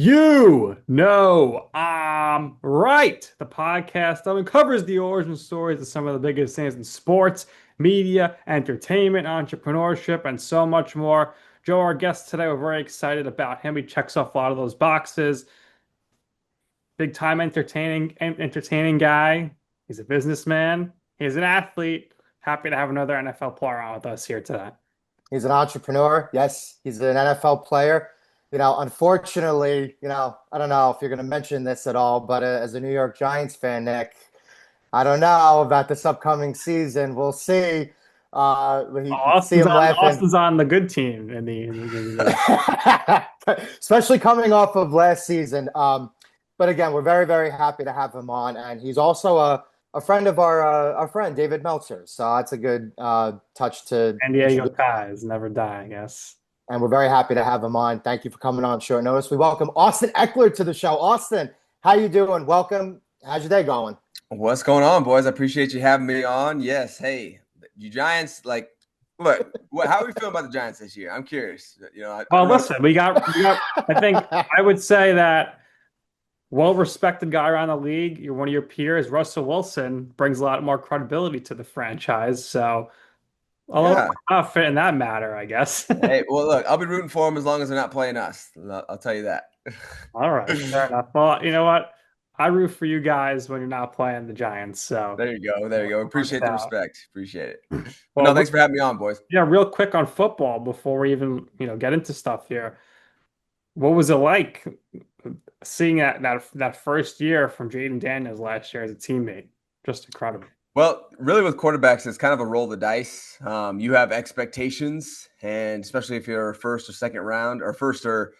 You know, I'm right. The podcast that covers the origin stories of some of the biggest things in sports, media, entertainment, entrepreneurship, and so much more. Joe, our guest today, we're very excited about him. He checks off a lot of those boxes. Big time entertaining guy. He's a businessman. He's an athlete. Happy to have another NFL player on with us here today. He's an entrepreneur. Yes, he's an NFL player. Unfortunately, I don't know if you're going to mention this at all, but as a New York Giants fan, Nick, I don't know about this upcoming season. We'll see. Oh, You can see him laughing, Austin's on the good team in the especially coming off of last season. But again, we're very, very happy to have him on, and he's also a friend of our friend David Meltzer. So that's a good touch to San Diego introduce. ties never die, I guess. And we're very happy to have him on. Thank you for coming on short notice. We welcome Austin Ekeler to the show. Austin, how you doing? Welcome. How's your day going? What's going on, boys? I appreciate you having me on. Yes. Hey, you Giants, how are we feeling about the Giants this year? I'm curious. Well, listen, we got. I think I would say that well-respected guy around the league. You're one of your peers, Russell Wilson, brings a lot more credibility to the franchise. So a little Yeah. fit in that matter, I guess. Hey, well, look, I'll be rooting for them as long as they're not playing us. I'll tell you that. All right, fair enough. Well, you know what? I root for you guys when you're not playing the Giants. So There you go. There you go. works Appreciate the out. respect. Appreciate it. But no, Well, thanks for having me on, boys. yeah, real quick on football before we even, get into stuff here. What was it like seeing that first year from Jaden Daniels last year as a teammate? Just incredible. Well, really, with quarterbacks, it's kind of a roll of the dice. You have expectations, and especially if you're a first or second round or first or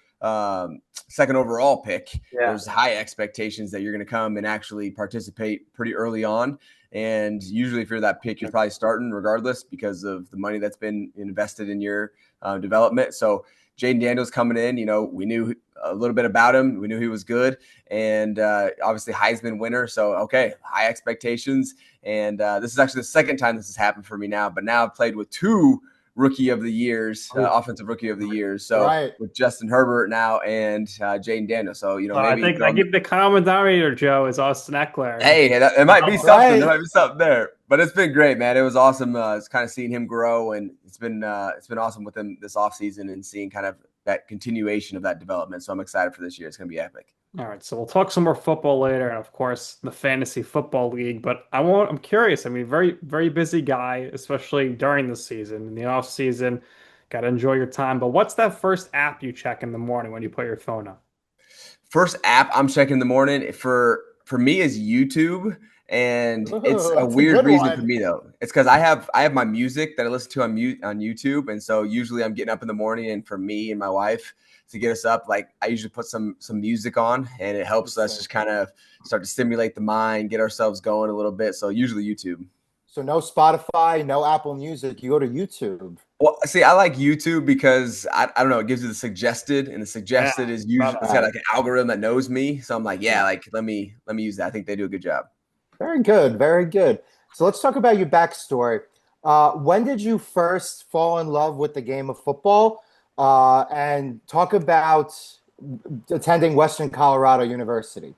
second overall pick, Yeah. there's high expectations that you're going to come and actually participate pretty early on. And usually, if you're that pick, you're probably starting regardless because of the money that's been invested in your development. So, Jaden Daniels coming in, we knew a little bit about him. We knew he was good, and obviously Heisman winner. So, okay, high expectations. And this is actually the second time this has happened for me now. But now I've played with two rookie of the years, offensive rookie of the years. So Right. with Justin Herbert now and Jaden Daniels. So, So I maybe think I give the common denominator, Joe, is Austin Eckler. hey, it might be something. Right. There might be something there. But it's been great, man. It was awesome. It's kind of seeing him grow, and it's been awesome with him this offseason and seeing kind of that continuation of that development. So I'm excited for this year. It's going to be epic. All right, so we'll talk some more football later, and of course the fantasy football league. But I'm curious. I mean, very, very busy guy, especially during the season. In the off season, got to enjoy your time. But what's that first app you check in the morning when you put your phone up? First app I'm checking in the morning for me is YouTube, and it's Ooh, a that's a weird good reason one. for me though. It's because I have my music that I listen to on YouTube, and so usually I'm getting up in the morning, and for me and my wife to get us up, like I usually put some music on, and it helps us just kind of start to stimulate the mind, get ourselves going a little bit. So usually YouTube. So no Spotify, no Apple Music. You go to YouTube. Well, see, I like YouTube because I don't know, it gives you the suggested, and the suggested Yeah, is usually it's got Right. like an algorithm that knows me. So I'm like, yeah, Yeah. like let me use that. I think they do a good job. Very good. Very good. So let's talk about your backstory. When did you first fall in love with the game of football? And talk about attending Western Colorado University.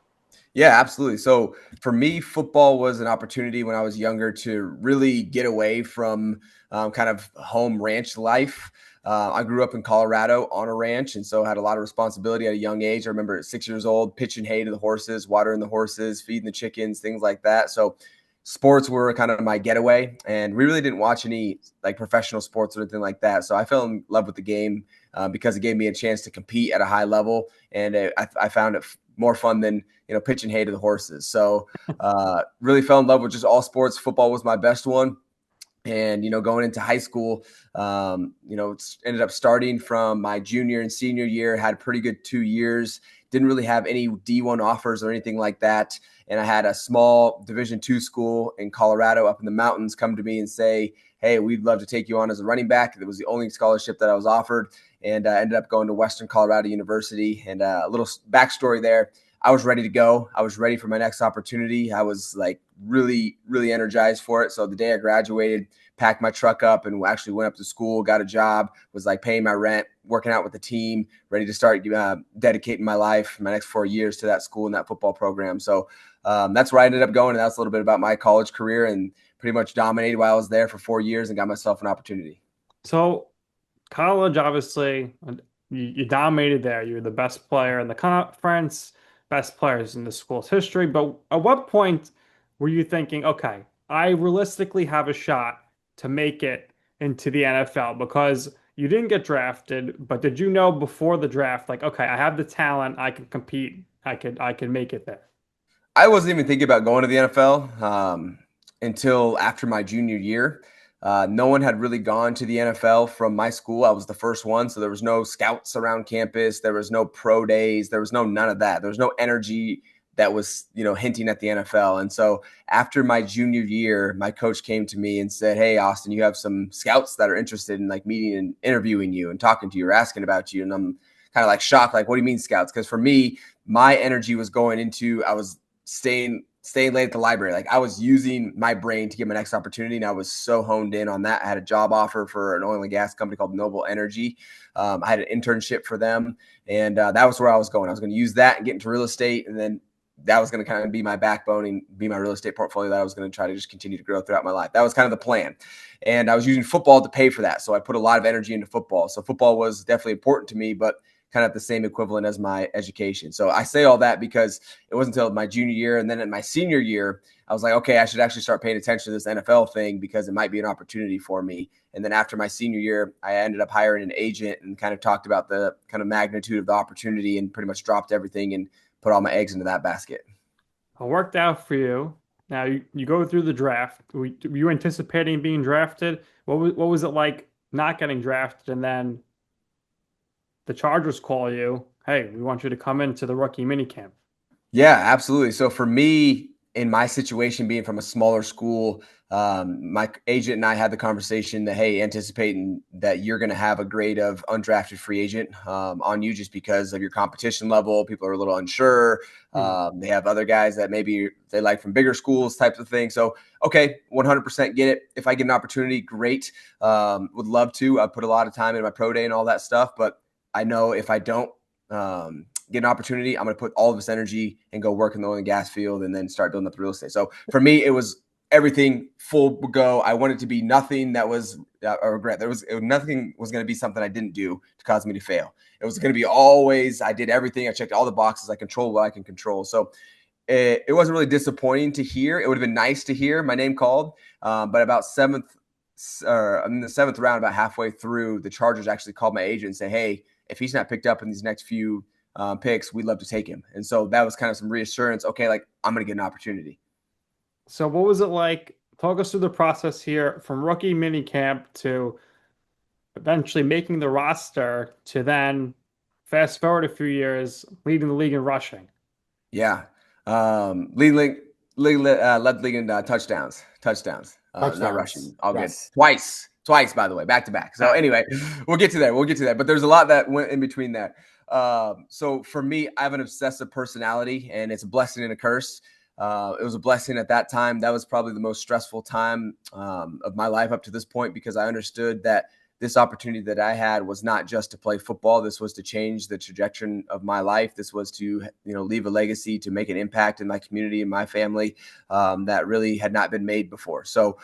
Yeah, absolutely. So for me, football was an opportunity when I was younger to really get away from kind of home ranch life. I grew up in Colorado on a ranch, and so had a lot of responsibility at a young age. I remember at 6 years old, pitching hay to the horses, watering the horses, feeding the chickens, things like that. So sports were kind of my getaway, and we really didn't watch any like professional sports or anything like that. So I fell in love with the game because it gave me a chance to compete at a high level, and I found it more fun than pitching hay to the horses. So really fell in love with just all sports. Football was my best one. And, going into high school, ended up starting from my junior and senior year, had a pretty good 2 years, didn't really have any D1 offers or anything like that. And I had a small Division II school in Colorado up in the mountains come to me and say, hey, we'd love to take you on as a running back. It was the only scholarship that I was offered, and I ended up going to Western Colorado University. And a little backstory there. I was ready to go. I was ready for my next opportunity. I was like really, really energized for it. So the day I graduated, packed my truck up and actually went up to school, got a job, was like paying my rent, working out with the team, ready to start dedicating my life, my next 4 years to that school and that football program. So that's where I ended up going. And that's a little bit about my college career, and pretty much dominated while I was there for 4 years and got myself an opportunity. So college, obviously, you dominated there. You're the best player in the conference, best players in the school's history. But at what point were you thinking, okay, I realistically have a shot to make it into the NFL? Because you didn't get drafted, but did you know before the draft, like, okay, I have the talent, I can compete, I can make it there? I wasn't even thinking about going to the NFL until after my junior year. No one had really gone to the NFL from my school. I was the first one, so there was no scouts around campus. There was no pro days. There was none of that. There was no energy that was, hinting at the NFL. And so after my junior year, my coach came to me and said, "Hey, Austin, you have some scouts that are interested in like meeting and interviewing you and talking to you or asking about you." And I'm kind of like shocked, like, "What do you mean scouts?" Because for me, my energy was going into I was staying late at the library. Like I was using my brain to get my next opportunity. And I was so honed in on that. I had a job offer for an oil and gas company called Noble Energy. I had an internship for them. And that was where I was going. I was going to use that and get into real estate. And then that was going to kind of be my backbone and be my real estate portfolio that I was going to try to just continue to grow throughout my life. That was kind of the plan. And I was using football to pay for that. So I put a lot of energy into football. So football was definitely important to me, but kind of the same equivalent as my education. So I say all that because it wasn't until my junior year. And then in my senior year, I was like, okay, I should actually start paying attention to this NFL thing because it might be an opportunity for me. And then after my senior year, I ended up hiring an agent and kind of talked about the kind of magnitude of the opportunity and pretty much dropped everything and put all my eggs into that basket. It worked out for you. Now you go through the draft. Were you anticipating being drafted? What was it like not getting drafted and then the Chargers call you, hey, we want you to come into the rookie minicamp. Yeah, absolutely. So for me, in my situation, being from a smaller school, my agent and I had the conversation that, hey, anticipating that you're going to have a grade of undrafted free agent on you just because of your competition level. People are a little unsure. They have other guys that maybe they like from bigger schools, types of thing. So, okay, 100% get it. If I get an opportunity, great. Would love to. I put a lot of time in my pro day and all that stuff, but I know if I don't get an opportunity, I'm going to put all of this energy and go work in the oil and gas field and then start building up the real estate. So for me, it was everything full go. I wanted to be nothing that was a regret. Nothing was going to be something I didn't do to cause me to fail. It was going to be always, I did everything. I checked all the boxes. I controlled what I can control. So it wasn't really disappointing to hear. It would have been nice to hear my name called. But about in the seventh round, about halfway through, the Chargers actually called my agent and said, hey, if he's not picked up in these next few picks, we'd love to take him. And so that was kind of some reassurance. Okay, like I'm going to get an opportunity. So what was it like? Talk us through the process here from rookie minicamp to eventually making the roster to then fast forward a few years, leading the league in rushing. Yeah. Led the league in touchdowns, not rushing. All good. Yes. Twice, by the way, back to back. So anyway, we'll get to that. But there's a lot that went in between that. So for me, I have an obsessive personality, and it's a blessing and a curse. It was a blessing at that time. That was probably the most stressful time of my life up to this point, because I understood that this opportunity that I had was not just to play football. This was to change the trajectory of my life. This was to, leave a legacy, to make an impact in my community and my family that really had not been made before. So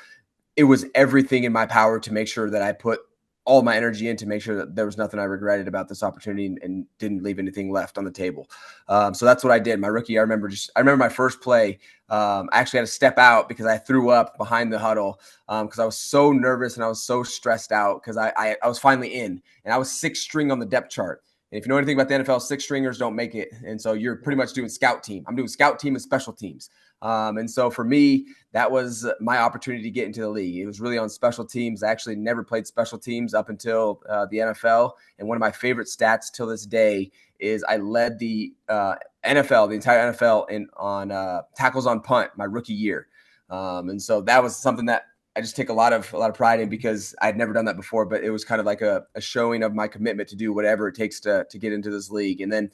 it was everything in my power to make sure that I put all my energy in to make sure that there was nothing I regretted about this opportunity and didn't leave anything left on the table. So that's what I did. My rookie, I remember my first play. I actually had to step out because I threw up behind the huddle because I was so nervous and I was so stressed out because I was finally in, and I was sixth string on the depth chart. And if you know anything about the NFL, six stringers don't make it. And so you're pretty much doing scout team. I'm doing scout team and special teams. And so for me, that was my opportunity to get into the league. It was really on special teams. I actually never played special teams up until the NFL. And one of my favorite stats till this day is I led the NFL, the entire NFL, on tackles on punt my rookie year. And so that was something that I just take a lot of pride in because I'd never done that before, but it was kind of like a showing of my commitment to do whatever it takes to get into this league. And then,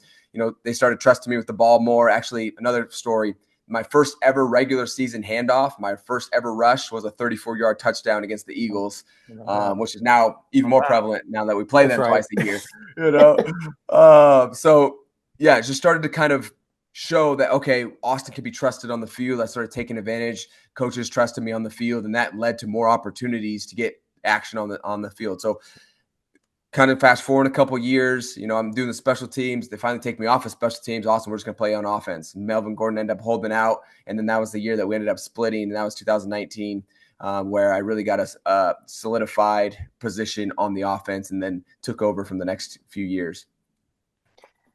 they started trusting me with the ball more. Actually, another story, my first ever regular season handoff, my first ever rush was a 34-yard touchdown against the Eagles, which is now even more prevalent now that we play them twice a year. So yeah, it just started to kind of show that, okay, Austin can be trusted on the field. I started taking advantage. Coaches trusted me on the field, and that led to more opportunities to get action on the field. So kind of fast forward a couple of years, I'm doing the special teams. They finally take me off of special teams. Awesome. We're just going to play on offense. Melvin Gordon ended up holding out. And then that was the year that we ended up splitting. And that was 2019, where I really got a solidified position on the offense and then took over from the next few years.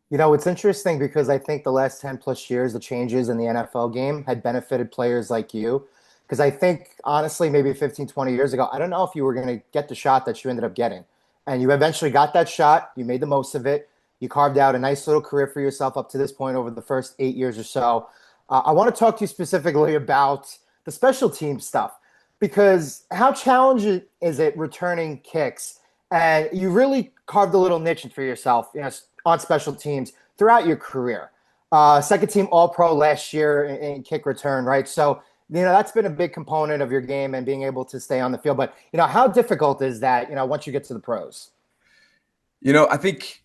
It's interesting because I think the last 10 plus years, the changes in the NFL game had benefited players like you. Because I think, honestly, maybe 15, 20 years ago, I don't know if you were going to get the shot that you ended up getting. And you eventually got that shot. You made the most of it. You carved out a nice little career for yourself up to this point over the first 8 years or so. I want to talk to you specifically about the special team stuff, because how challenging is it returning kicks? And you really carved a little niche for yourself, on special teams throughout your career. Second team All-Pro last year in kick return, right? So that's been a big component of your game and being able to stay on the field. But, how difficult is that, once you get to the pros? I think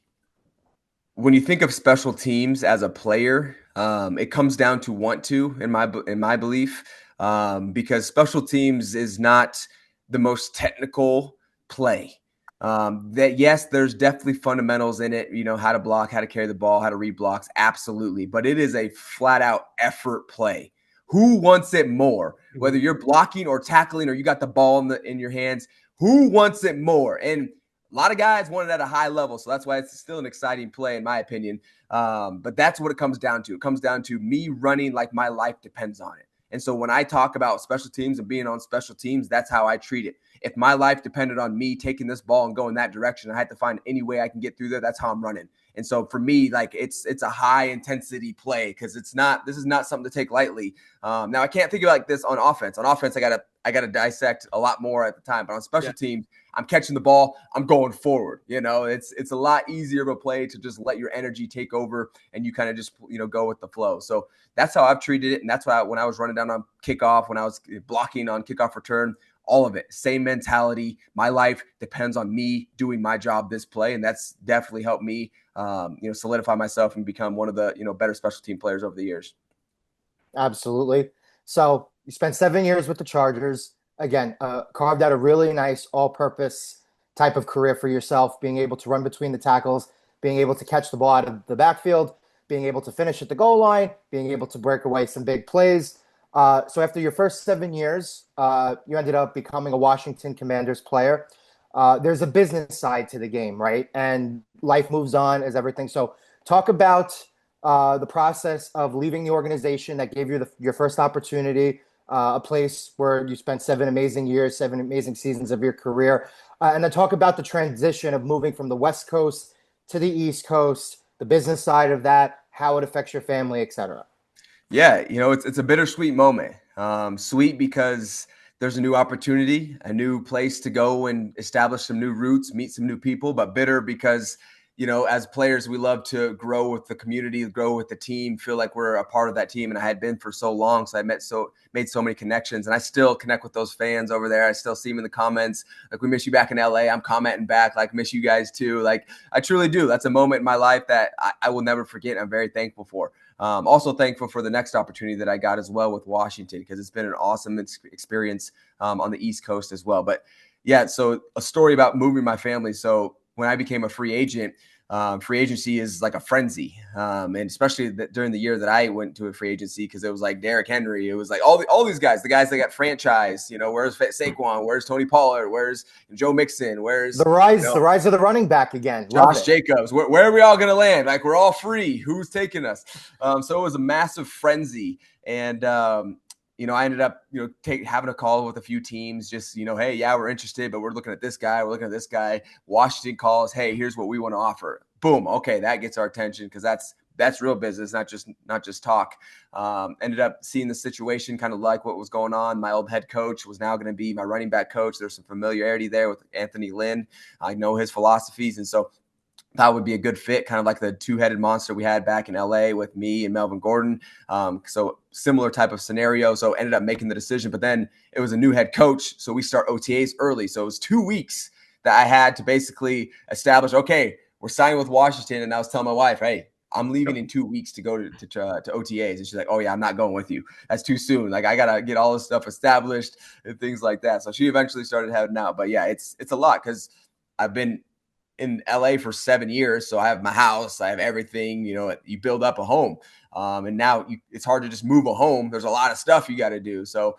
when you think of special teams as a player, it comes down to want to, in my belief, because special teams is not the most technical play. That yes, there's definitely fundamentals in it, how to block, how to carry the ball, how to read blocks, absolutely. But it is a flat out effort play. Who wants it more? Whether you're blocking or tackling or you got the ball in your hands, who wants it more? And a lot of guys want it at a high level, so that's why it's still an exciting play, in my opinion. But that's what it comes down to. It comes down to me running like my life depends on it. And so when I talk about special teams and being on special teams, that's how I treat it. If my life depended on me taking this ball and going that direction, I had to find any way I can get through there. That's how I'm running. And so for me, like it's a high intensity play because this is not something to take lightly. Now I can't think of like this on offense. On offense, I gotta dissect a lot more at the time. But on special teams, I'm catching the ball, I'm going forward. It's a lot easier of a play to just let your energy take over and you kind of just go with the flow. So that's how I've treated it, and that's why when I was running down on kickoff, when I was blocking on kickoff return, all of it, same mentality. My life depends on me doing my job this play, and that's definitely helped me, solidify myself and become one of the better special team players over the years. Absolutely. So you spent 7 years with the Chargers. Again, carved out a really nice all-purpose type of career for yourself, being able to run between the tackles, being able to catch the ball out of the backfield, being able to finish at the goal line, being able to break away some big plays. So after your first 7 years, you ended up becoming a Washington Commanders player. There's a business side to the game, right? And life moves on as everything. So talk about the process of leaving the organization that gave you your first opportunity, a place where you spent 7 amazing years, 7 amazing seasons of your career. And then talk about the transition of moving from the West Coast to the East Coast, the business side of that, how it affects your family, et cetera. Yeah, it's a bittersweet moment. Sweet because there's a new opportunity, a new place to go and establish some new roots, meet some new people, but bitter because, as players, we love to grow with the community, grow with the team, feel like we're a part of that team. And I had been for so long. So I made so many connections, and I still connect with those fans over there. I still see them in the comments. Like, we miss you back in LA. I'm commenting back, like, miss you guys too. Like, I truly do. That's a moment in my life that I will never forget. I'm very thankful for. Also thankful for the next opportunity that I got as well with Washington, because it's been an awesome experience on the East Coast as well. But yeah, so a story about moving my family. So when I became a free agent, free agency is like a frenzy. And especially during the year that I went to a free agency, because it was like Derrick Henry. It was like all these guys, the guys that got franchised, where's Saquon? Where's Tony Pollard? Where's Joe Mixon? Where's the rise of the running back again? Josh Jacobs. Where are we all going to land? Like, we're all free. Who's taking us? So it was a massive frenzy. And, I ended up, having a call with a few teams, just, hey, yeah, we're interested, but we're looking at this guy. We're looking at this guy. Washington calls, hey, here's what we want to offer. Boom. Okay. That gets our attention, because that's real business, not just talk. Ended up seeing the situation, kind of like what was going on. My old head coach was now going to be my running back coach. There's some familiarity there with Anthony Lynn. I know his philosophies. And so thought would be a good fit, kind of like the two-headed monster we had back in LA with me and Melvin Gordon. So similar type of scenario. So ended up making the decision, but then it was a new head coach. So we start OTAs early. So it was 2 weeks that I had to basically establish, okay, we're signing with Washington. And I was telling my wife, hey, I'm leaving in 2 weeks to go to OTAs. And she's like, oh yeah, I'm not going with you. That's too soon. Like I got to get all this stuff established and things like that. So she eventually started heading out, but yeah, it's a lot, because I've been in LA for 7 years. So I have my house, I have everything, you build up a home. And now it's hard to just move a home. There's a lot of stuff you got to do. So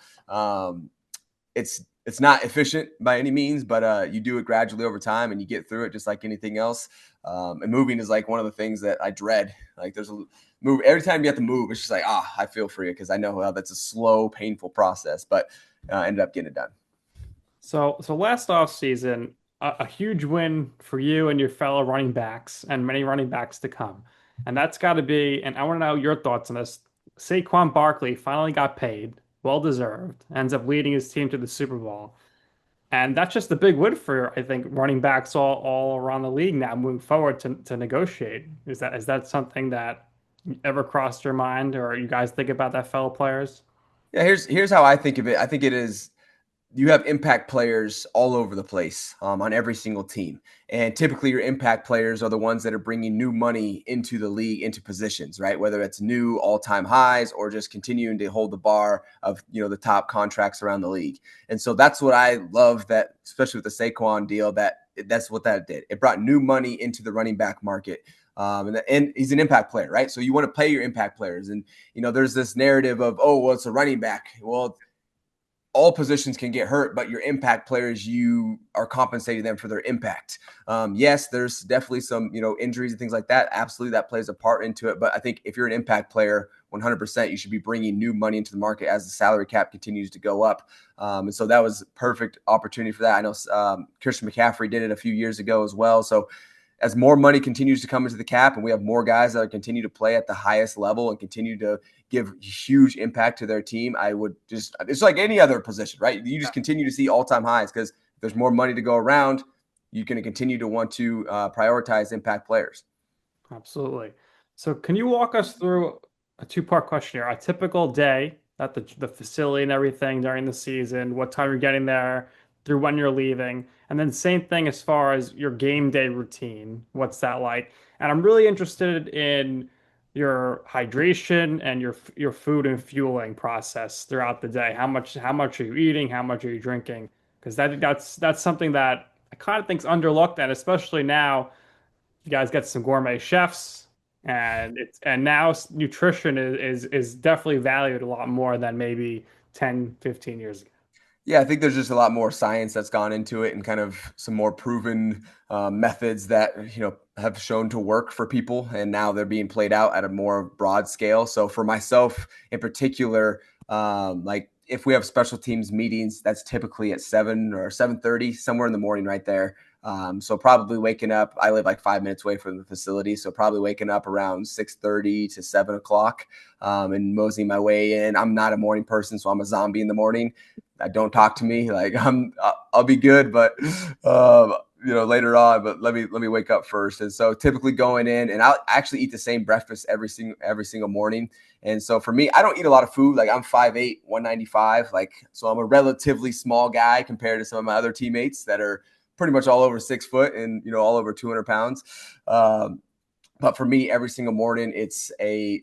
it's not efficient by any means, but you do it gradually over time and you get through it just like anything else. And moving is like one of the things that I dread. Like there's a move every time you have to move. It's just like, I feel for you, because I know how that's a slow, painful process, but ended up getting it done. So last off season, a huge win for you and your fellow running backs and many running backs to come. And that's got to be, and I want to know your thoughts on this. Saquon Barkley finally got paid, well deserved, ends up leading his team to the Super Bowl. And that's just a big win for, I think, running backs all around the league now moving forward to negotiate. Is that something that ever crossed your mind, or you guys think about that, fellow players? Yeah, here's how I think of it. I think it is, you have impact players all over the place, on every single team. And typically your impact players are the ones that are bringing new money into the league, into positions, right? Whether it's new all-time highs or just continuing to hold the bar of, the top contracts around the league. And so that's what I love, that, especially with the Saquon deal, that's what that did. It brought new money into the running back market. And he's an impact player, right? So you want to play your impact players. And, there's this narrative of, oh, well, it's a running back. Well, all positions can get hurt, but your impact players, you are compensating them for their impact. Yes, there's definitely some, injuries and things like that. Absolutely, that plays a part into it. But I think if you're an impact player, 100%, you should be bringing new money into the market as the salary cap continues to go up. And so that was a perfect opportunity for that. I know Christian McCaffrey did it a few years ago as well. So as more money continues to come into the cap and we have more guys that continue to play at the highest level and continue to give huge impact to their team, it's like any other position, right? You just continue to see all-time highs, because if there's more money to go around, you're going to continue to want to prioritize impact players. Absolutely. So can you walk us through a two-part question here? A typical day at the facility and everything during the season, what time you're getting there, through when you're leaving, and then same thing as far as your game day routine. What's that like? And I'm really interested in your hydration and your food and fueling process throughout the day. How much are you eating? How much are you drinking? Because that's something that I kind of think's underlooked, and especially now you guys get some gourmet chefs, and now nutrition is definitely valued a lot more than maybe 10, 15 years ago. Yeah, I think there's just a lot more science that's gone into it, and kind of some more proven methods that have shown to work for people, and now they're being played out at a more broad scale. So for myself in particular, like if we have special teams meetings, that's typically at 7 or 7:30, somewhere in the morning, right there. So probably waking up. I live like 5 minutes away from the facility, so probably waking up around 6:30 to 7 o'clock, and moseying my way in. I'm not a morning person, so I'm a zombie in the morning. Don't talk to me. Like I'll be good, but later on. But let me wake up first. And so typically going in, and I'll actually eat the same breakfast every single morning. And so for me, I don't eat a lot of food. Like I'm 5'8", 195. Like, so I'm a relatively small guy compared to some of my other teammates that are pretty much all over 6 foot and all over 200 pounds. But for me, every single morning, it's a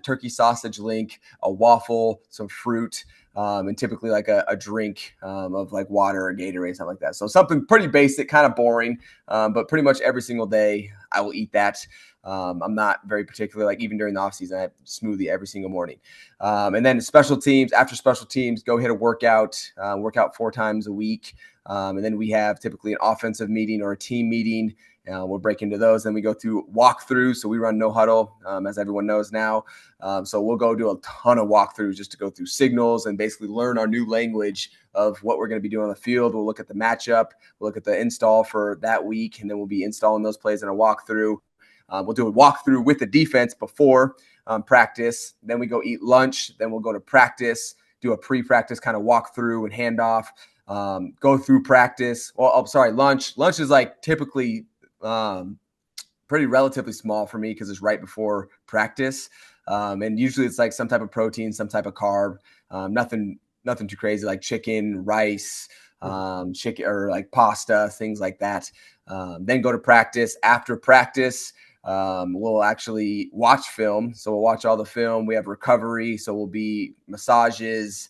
turkey sausage link, a waffle, some fruit, and typically like a drink of like water or Gatorade, something like that. So something pretty basic, kind of boring, but pretty much every single day I will eat that. I'm not very particular, like even during the off season, I have smoothie every single morning. And then after special teams, go hit a workout 4 times a week. And then we have typically an offensive meeting or a team meeting. We'll break into those. Then we go through walkthroughs. So we run no huddle, as everyone knows now. So we'll go do a ton of walkthroughs just to go through signals and basically learn our new language of what we're going to be doing on the field. We'll look at the matchup. We'll look at the install for that week, and then we'll be installing those plays in a walkthrough. We'll do a walkthrough with the defense before practice. Then we go eat lunch. Then we'll go to practice, do a pre-practice kind of walkthrough and handoff. Go through practice. Well, I'm sorry, lunch. Lunch is like typically pretty relatively small for me because it's right before practice. And usually it's like some type of protein, some type of carb, nothing too crazy, like chicken, rice, chicken, or like pasta, things like that. Then go to practice. After practice, we'll actually watch film. So we'll watch all the film. We have recovery. So we'll be massages,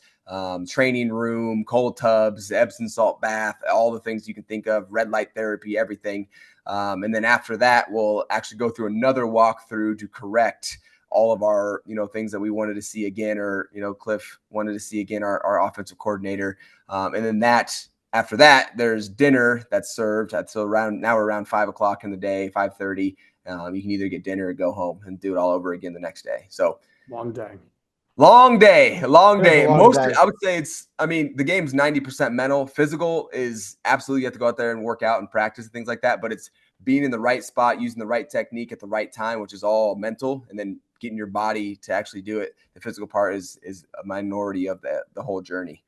training room, cold tubs, Epsom salt bath, all the things you can think of, red light therapy, everything. And then after that, we'll actually go through another walkthrough to correct all of our, things that we wanted to see again, or, Cliff wanted to see again, our offensive coordinator. And then after that, there's dinner that's served. So now we're around 5:00 in the day, 5:30. You can either get dinner or go home and do it all over again the next day. So Long day. Long day. It is a long day. I would say the game's 90% mental. Physical is absolutely, you have to go out there and work out and practice and things like that. But it's being in the right spot, using the right technique at the right time, which is all mental, and then getting your body to actually do it. The physical part is a minority of the whole journey.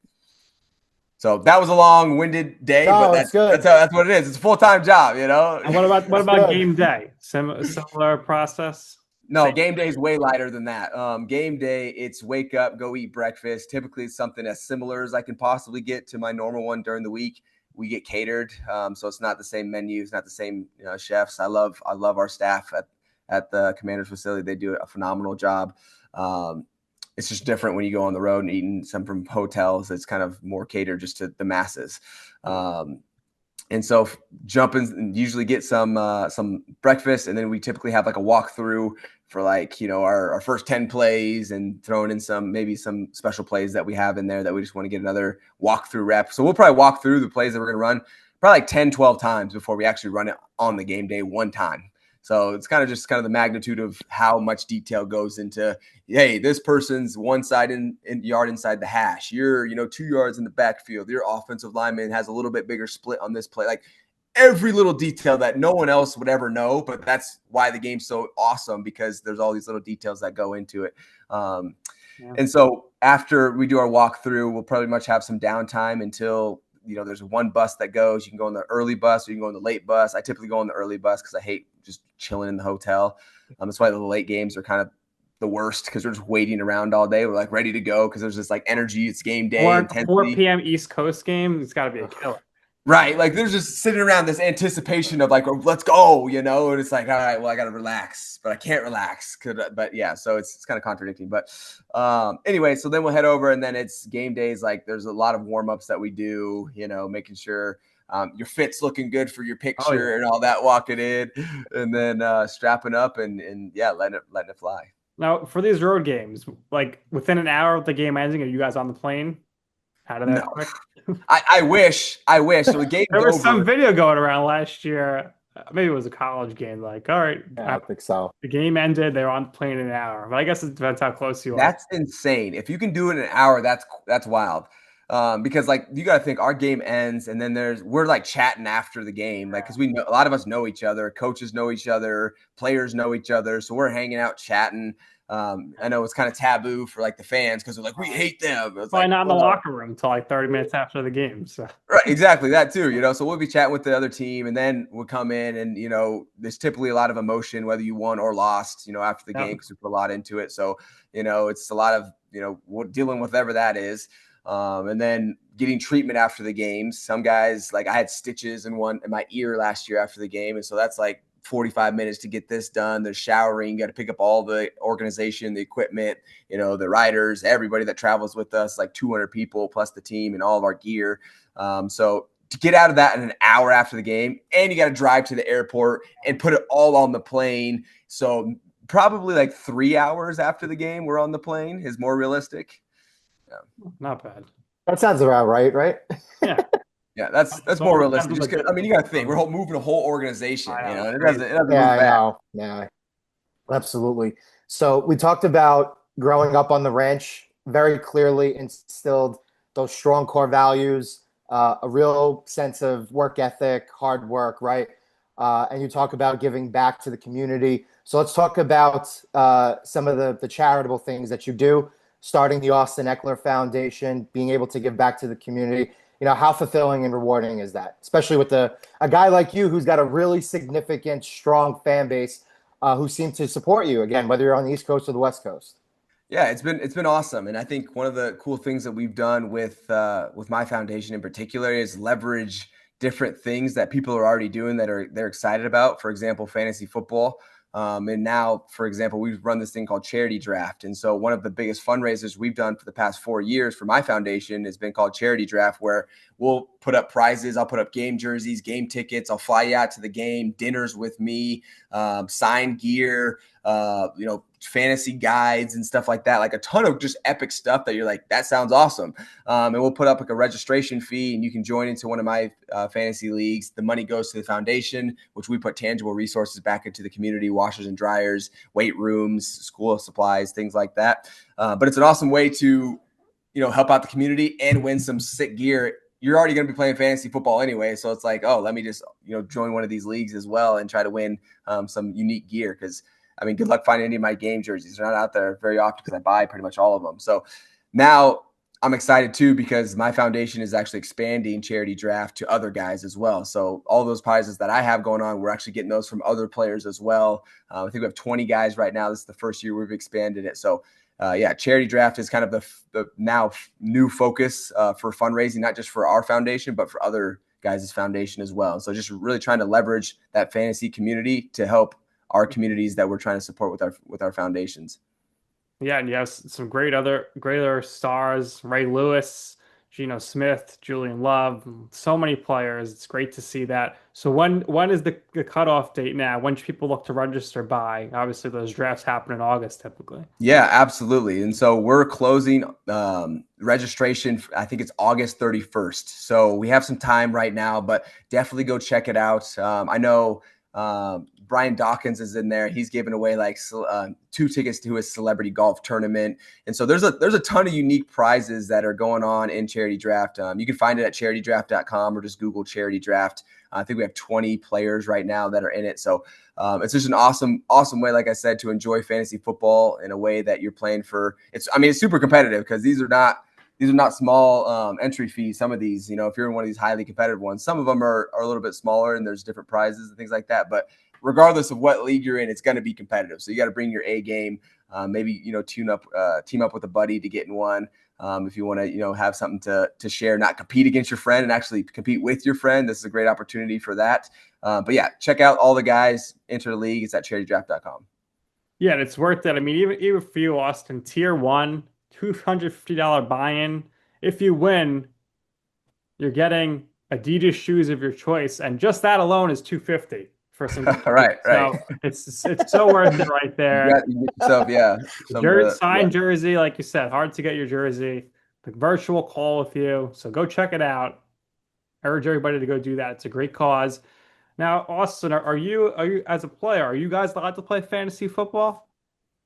So that was a long-winded day, but it's good. That's what it is. It's a full-time job, And what about game day? Similar process? No, game day is way lighter than that. Game day, it's wake up, go eat breakfast. Typically, it's something as similar as I can possibly get to my normal one during the week. We get catered, so it's not the same menu, it's not the same chefs. I love our staff at the Commander's facility. They do a phenomenal job. It's just different when you go on the road and eating some from hotels. It's kind of more catered just to the masses. And so jump in and usually get some breakfast, and then we typically have like a walkthrough for like, our first 10 plays, and throwing in maybe some special plays that we have in there that we just want to get another walkthrough rep. So we'll probably walk through the plays that we're going to run probably like 10, 12 times before we actually run it on the game day one time. So it's kind of the magnitude of how much detail goes into, hey, this person's one side in yard inside the hash. You're, 2 yards in the backfield. Your offensive lineman has a little bit bigger split on this play. Like every little detail that no one else would ever know, but that's why the game's so awesome, because there's all these little details that go into it. And so after we do our walkthrough, we'll probably much have some downtime until there's one bus that goes. You can go on the early bus or you can go on the late bus. I typically go on the early bus because I hate just chilling in the hotel. That's why the late games are kind of the worst, because we're just waiting around all day. We're like ready to go because there's this like energy. It's game day. 4 p.m. East Coast game. It's got to be a killer. Right. Like there's just sitting around this anticipation of like, oh, let's go, and it's like, all right, well, I got to relax, but I can't relax. But yeah, so it's kind of contradicting. But anyway, so then we'll head over, and then it's game days. Like there's a lot of warm-ups that we do, making sure your fit's looking good for your picture and all that, walking in, and then strapping up and letting it fly. Now, for these road games, like within an hour of the game ending, are you guys on the plane? Out of that quick? I wish. So the game's there was over. some video going around last year. Maybe it was a college game. Like, all right, I think so. The game ended. They were on the plane in an hour. But I guess it depends how close you are. That's insane. If you can do it in an hour, that's wild. Because like you got to think our game ends, and then we're like chatting after the game, like because we know a lot of us know each other, coaches know each other, players know each other, so we're hanging out chatting. I know it's kind of taboo for like the fans because they're like, we hate them. It's probably like, not in the locker room until like 30 minutes after the game. So right, exactly that too. So we'll be chatting with the other team, and then we'll come in, and there's typically a lot of emotion whether you won or lost. After the game, because we put a lot into it. So it's a lot of dealing with whatever that is. And then getting treatment after the games. Some guys, like I had stitches in my ear last year after the game, and so that's like 45 minutes to get this done. There's showering, got to pick up all the organization, the equipment, the riders, everybody that travels with us, like 200 people plus the team and all of our gear. So to get out of that in an hour after the game, and you got to drive to the airport and put it all on the plane. So probably like 3 hours after the game, we're on the plane is more realistic. Yeah. Not bad. That sounds about right? Yeah. Yeah, that's more realistic. Just you got to think we're moving a whole organization. It doesn't move fast. Yeah, absolutely. So we talked about growing up on the ranch, very clearly instilled those strong core values, a real sense of work ethic, hard work, right? And you talk about giving back to the community. So let's talk about some of the charitable things that you do, starting the Austin Ekeler Foundation, being able to give back to the community. how fulfilling and rewarding is that, especially with a guy like you who's got a really significant, strong fan base who seem to support you again, whether you're on the East Coast or the West Coast. Yeah, it's been awesome, and I think one of the cool things that we've done with my foundation in particular is leverage different things that people are already doing that they're excited about. For example, fantasy football, and now, for example, we've run this thing called Charity Draft, and so one of the biggest fundraisers we've done for the past 4 years for my foundation has been called Charity Draft, where we'll put up prizes. I'll put up game jerseys, game tickets. I'll fly you out to the game, dinners with me, signed gear. Fantasy guides and stuff like that, like a ton of just epic stuff that you're like, that sounds awesome. And we'll put up like a registration fee, and you can join into one of my fantasy leagues. The money goes to the foundation, which we put tangible resources back into the community, washers and dryers, weight rooms, school supplies, things like that. But it's an awesome way to, help out the community and win some sick gear. You're already going to be playing fantasy football anyway. So it's like, oh, let me just, join one of these leagues as well and try to win some unique gear. Because good luck finding any of my game jerseys. They're not out there very often because I buy pretty much all of them. So now I'm excited too, because my foundation is actually expanding Charity Draft to other guys as well. So all those prizes that I have going on, we're actually getting those from other players as well. I think we have 20 guys right now. This is the first year we've expanded it. So Charity Draft is kind of the now new focus for fundraising, not just for our foundation, but for other guys' foundation as well. So just really trying to leverage that fantasy community to help our communities that we're trying to support with our foundations. Yeah, and you have some great other stars, Ray Lewis, Geno Smith, Julian Love, so many players. It's great to see that. So when is the cutoff date now? When should people look to register by? Obviously, those drafts happen in August typically. Yeah, absolutely. And so we're closing registration. I think it's August 31st. So we have some time right now, but definitely go check it out. I know Brian Dawkins is in there. He's giving away like 2 tickets to his celebrity golf tournament. And so there's a ton of unique prizes that are going on in Charity Draft. You can find it at charitydraft.com or just Google Charity Draft. I think we have 20 players right now that are in it. So it's just an awesome way, like I said, to enjoy fantasy football in a way that you're playing for. It's super competitive because these are not small entry fees. Some of these, if you're in one of these highly competitive ones, some of them are a little bit smaller and there's different prizes and things like that. But regardless of what league you're in, it's going to be competitive. So you got to bring your A game, maybe, team up with a buddy to get in one. If you want to, have something to share, not compete against your friend and actually compete with your friend. This is a great opportunity for that. But yeah, check out all the guys, enter the league. It's at charitydraft.com. Yeah, and it's worth it. Even for you, Austin, tier 1, $250 buy-in. If you win, you're getting Adidas shoes of your choice, and just that alone is $250 for some. Right. So it's so worth it right there. You get yourself, Signed jersey, like you said, hard to get your jersey. The virtual call with you, so go check it out. I urge everybody to go do that. It's a great cause. Now, Austin, are you as a player, are you guys allowed to play fantasy football?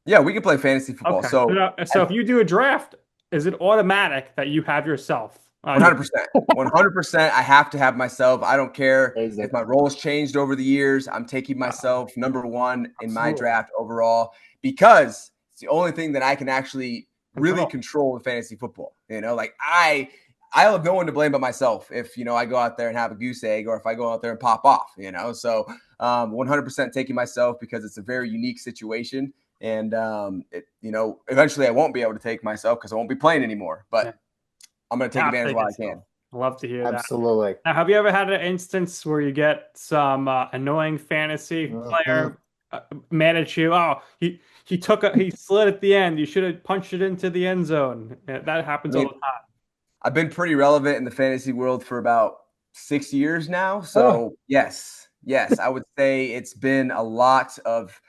Yeah, we can play fantasy football. Okay. So if you do a draft, is it automatic that you have yourself? 100%. 100%. I have to have myself. I don't care if my role has changed over the years. I'm taking myself number one in my draft overall because it's the only thing that I can actually really control in fantasy football. I have no one to blame but myself if, I go out there and have a goose egg or if I go out there and pop off, So 100% taking myself because it's a very unique situation. And, eventually I won't be able to take myself because I won't be playing anymore. But I'm going to take advantage while I can. I love to hear that. Absolutely. Now, have you ever had an instance where you get some annoying fantasy player mad at you? Oh, he slid at the end. You should have punched it into the end zone. That happens all the time. I've been pretty relevant in the fantasy world for about 6 years now. So yes, I would say it's been a lot of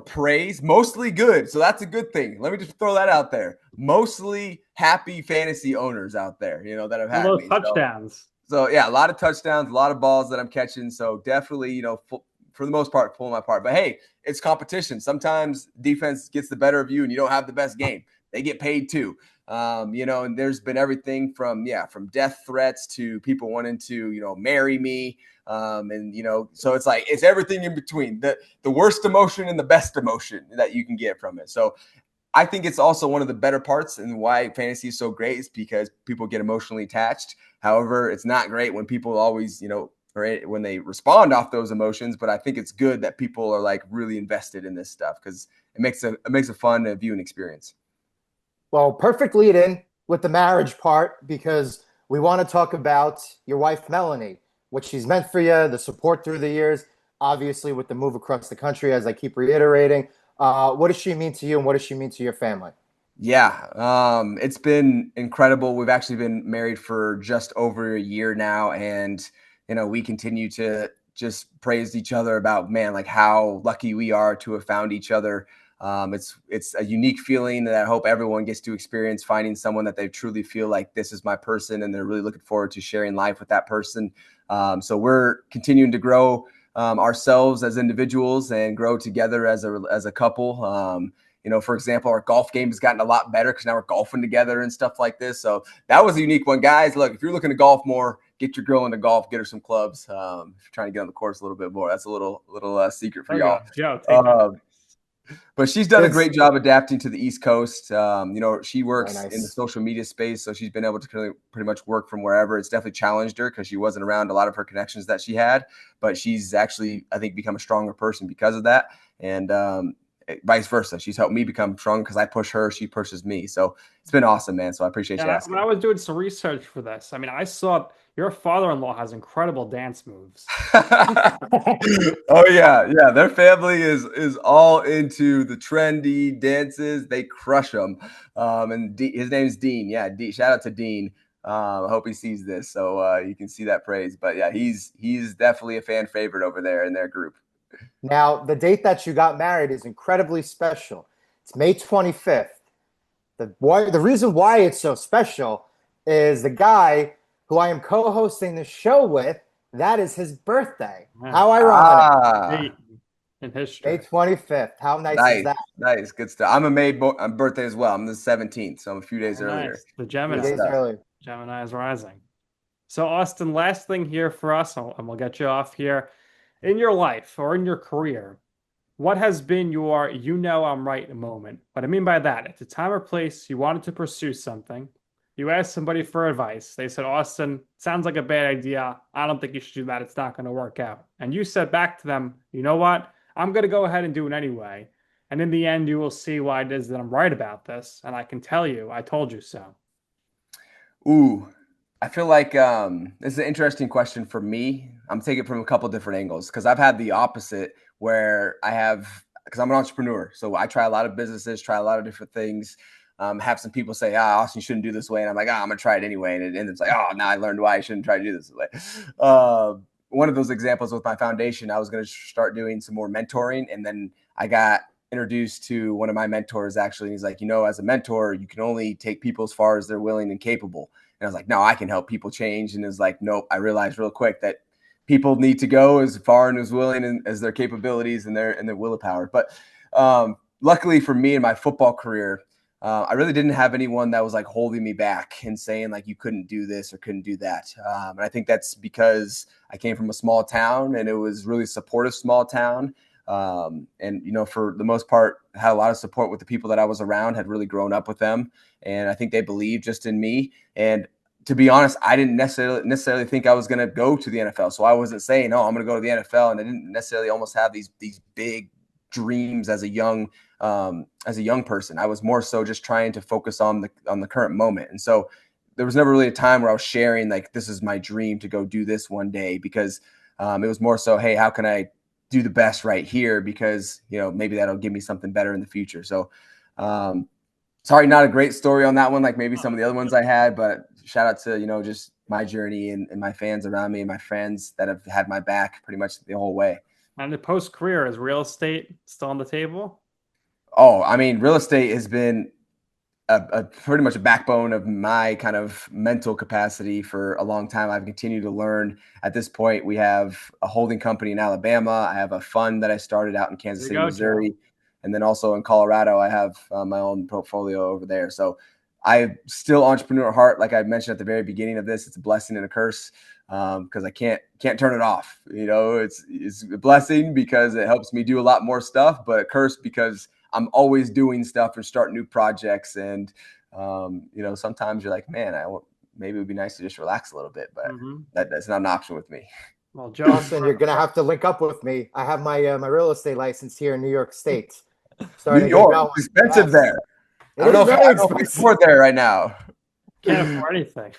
praise, mostly good. So that's a good thing. Let me just throw that out there. Mostly happy fantasy owners out there, that have had me. Touchdowns. So yeah, a lot of touchdowns, a lot of balls that I'm catching. So definitely, for the most part, pulling my part. But hey, it's competition. Sometimes defense gets the better of you and you don't have the best game. They get paid too. And there's been everything from death threats to people wanting to, marry me. So it's everything in between, the worst emotion and the best emotion that you can get from it. So I think it's also one of the better parts and why fantasy is so great is because people get emotionally attached. However, it's not great when people always, or when they respond off those emotions. But I think it's good that people are like really invested in this stuff because it makes a fun viewing experience. Well, perfect lead in with the marriage part because we want to talk about your wife, Melanie, what she's meant for you, the support through the years, obviously with the move across the country, as I keep reiterating. What does she mean to you and what does she mean to your family? Yeah, it's been incredible. We've actually been married for just over a year now, and we continue to just praise each other about, man, like how lucky we are to have found each other. It's a unique feeling that I hope everyone gets to experience, finding someone that they truly feel like this is my person, and they're really looking forward to sharing life with that person. So we're continuing to grow ourselves as individuals and grow together as a couple. For example, our golf game has gotten a lot better because now we're golfing together and stuff like this. So that was a unique one, guys. Look, if you're looking to golf more, get your girl into golf, get her some clubs. If you're trying to get on the course a little bit more, that's a little secret for y'all. Joe, take that. But she's done a It's great job adapting to the East Coast. She very works in the nice. social media space, so she's been able to pretty much work from wherever. It's definitely challenged her because she wasn't around a lot of her connections that she had, but she's actually, I think, become a stronger person because of that. And vice versa. She's helped me become strong because I push her, she pushes me. So it's been awesome, man. So I appreciate you Yeah, when asking. I was doing some research for this, I mean, I saw your father-in-law has incredible dance moves. Oh yeah. Their family is all into the trendy dances. They crush them. And his name's Dean. Yeah, shout out to Dean. I hope he sees this, so you can see that praise. But yeah, he's definitely a fan favorite over there in their group. Now, the date that you got married is incredibly special. It's May 25th. The reason why it's so special is the guy who I am co-hosting the show with, that is his birthday. Yeah, How ironic. Ah, date in May history. 25th. How nice is nice, that? nice, good stuff. I'm a May birthday as well. I'm the 17th, so I'm a few days Very earlier. nice. The Few Good days Gemini. stuff. early. Gemini is rising. So, Austin, last thing here for us, and we'll get you off here. In your life or in your career, what has been your I'm right moment? What I mean by that, at the time or place you wanted to pursue something, you asked somebody for advice. They said, Austin, sounds like a bad idea. I don't think you should do that. It's not going to work out. And you said back to them, you know what? I'm going to go ahead and do it anyway. And in the end, you will see why it is that I'm right about this. And I can tell you, I told you so. Ooh, I feel like this is an interesting question for me. I'm taking it from a couple different angles because I've had the opposite where because I'm an entrepreneur. So I try a lot of businesses, try a lot of different things. Have some people say, Austin, you shouldn't do this way. And I'm like, I'm going to try it anyway. And it's like, now I learned why I shouldn't try to do this way. One of those examples with my foundation, I was going to start doing some more mentoring. And then I got introduced to one of my mentors actually. He's like, as a mentor, you can only take people as far as they're willing and capable. And I was like, no, I can help people change. And it was like, nope, I realized real quick that people need to go as far and as willing as their capabilities and their willpower. But luckily for me in my football career, I really didn't have anyone that was like holding me back and saying like you couldn't do this or couldn't do that. And I think that's because I came from a small town and it was really supportive small town. And for the most part, had a lot of support with the people that I was around, had really grown up with them. And I think they believed just in me. And to be honest, I didn't necessarily think I was going to go to the NFL. So I wasn't saying, I'm going to go to the NFL. And I didn't necessarily almost have these big dreams as a young person. I was more so just trying to focus on the current moment. And so there was never really a time where I was sharing like, this is my dream to go do this one day, because it was more so, hey, how can I do the best right here? Because, maybe that'll give me something better in the future. So, sorry, not a great story on that one, like maybe some of the other ones I had, but shout out to, just my journey and my fans around me and my friends that have had my back pretty much the whole way. And the post career, is real estate still on the table? Oh, I mean, real estate has been a pretty much a backbone of my kind of mental capacity for a long time. I've continued to learn. At this point, we have a holding company in Alabama. I have a fund that I started out in Kansas There you City, go, Joe. Missouri. And then also in Colorado, I have my own portfolio over there. So I'm still entrepreneur at heart. Like I mentioned at the very beginning of this, it's a blessing and a curse because I can't turn it off. It's a blessing because it helps me do a lot more stuff, but a curse because I'm always doing stuff and starting new projects. And, sometimes you're like, man, maybe it would be nice to just relax a little bit, but that's not an option with me. Well, Joe, Austin, you're gonna have to link up with me. I have my real estate license here in New York State. New Starting to get York, going. it's expensive Yes. there. It I don't is know if very I can expensive. afford there right now. can't afford anything.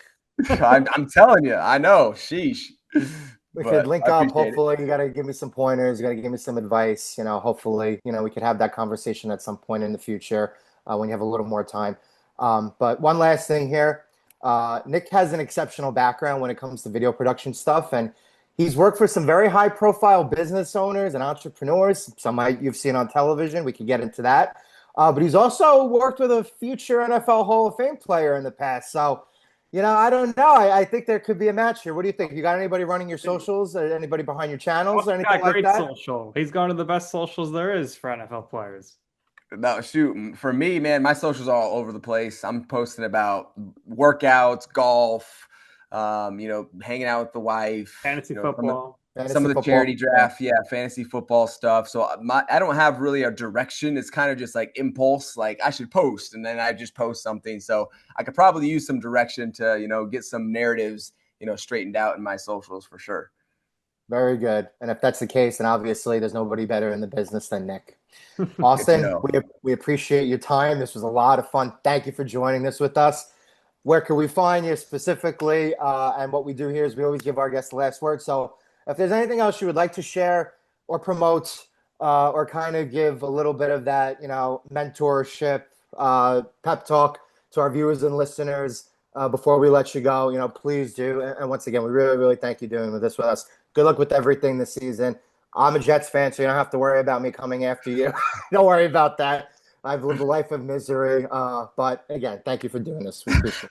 I'm telling you, I know. Sheesh. We But could link I up. appreciate it. Hopefully, you got to give me some pointers. You got to give me some advice. Hopefully, we could have that conversation at some point in the future when you have a little more time. But one last thing here. Nick has an exceptional background when it comes to video production stuff, and he's worked for some very high-profile business owners and entrepreneurs. Some you've seen on television. We could get into that. But he's also worked with a future NFL Hall of Fame player in the past. So, I don't know. I think there could be a match here. What do you think? You got anybody running your socials or anybody behind your channels or Austin got anything like great that? social. He's gone to the best socials there is for NFL players. No, shoot. For me, man, my socials are all over the place. I'm posting about workouts, golf, hanging out with the wife, Fantasy football. some of the charity draft, fantasy football stuff. So I don't have really a direction. It's kind of just like impulse, like I should post, and then I just post something. So I could probably use some direction to, get some narratives, straightened out in my socials for sure. Very good. And if that's the case, then obviously there's nobody better in the business than Nick. Austin, we appreciate your time. This was a lot of fun. Thank you for joining this with us. Where can we find you specifically? And what we do here is we always give our guests the last word. So if there's anything else you would like to share or promote or kind of give a little bit of that, mentorship, pep talk to our viewers and listeners before we let you go, please do. And once again, we really, really thank you doing this with us. Good luck with everything this season. I'm a Jets fan, so you don't have to worry about me coming after you. Don't worry about that. I've lived a life of misery. But again, thank you for doing this. We appreciate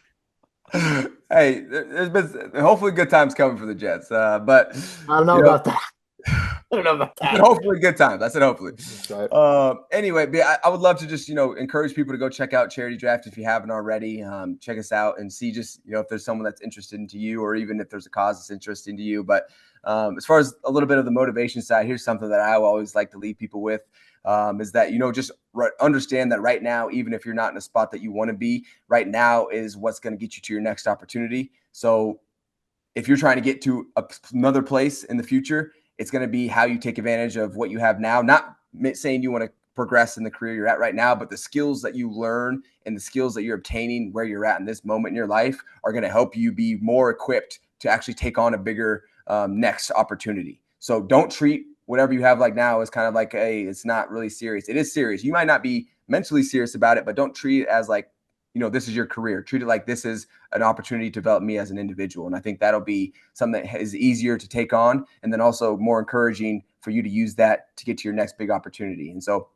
it. Hey, there's been hopefully good times coming for the Jets. But I don't know about that. I don't know about that. Hopefully good times. I said hopefully. Right. Anyway, I would love to just, encourage people to go check out Charity Draft if you haven't already. Check us out and see just, if there's someone that's interested into you or even if there's a cause that's interesting to you. But as far as a little bit of the motivation side, here's something that I always like to leave people with is that, just understand that right now, even if you're not in a spot that you want to be, right now is what's going to get you to your next opportunity. So if you're trying to get to another place in the future, it's going to be how you take advantage of what you have now. Not saying you want to progress in the career you're at right now, but the skills that you learn and the skills that you're obtaining where you're at in this moment in your life are going to help you be more equipped to actually take on a bigger next opportunity. So don't treat whatever you have like now as kind of like, hey, it's not really serious. It is serious. You might not be mentally serious about it, but don't treat it as like, this is your career. Treat it like this is an opportunity to develop me as an individual. And I think that'll be something that is easier to take on and then also more encouraging for you to use that to get to your next big opportunity. And so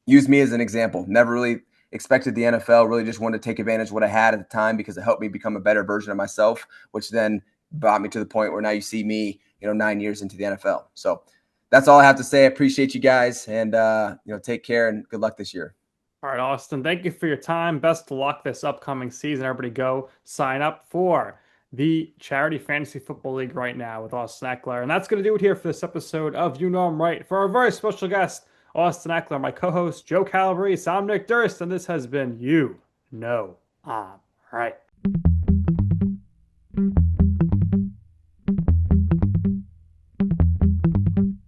use me as an example. Never really expected the NFL, really just wanted to take advantage of what I had at the time because it helped me become a better version of myself, which then brought me to the point where now you see me, 9 years into the NFL. So that's all I have to say. I appreciate you guys and, take care and good luck this year. All right, Austin, thank you for your time. Best of luck this upcoming season. Everybody go sign up for the Charity Fantasy Football League right now with Austin Ekeler. And that's going to do it here for this episode of You Know I'm Right. For our very special guest, Austin Ekeler, my co-host, Joe Calabrese, I'm Nick Durst, and this has been You Know I'm Right.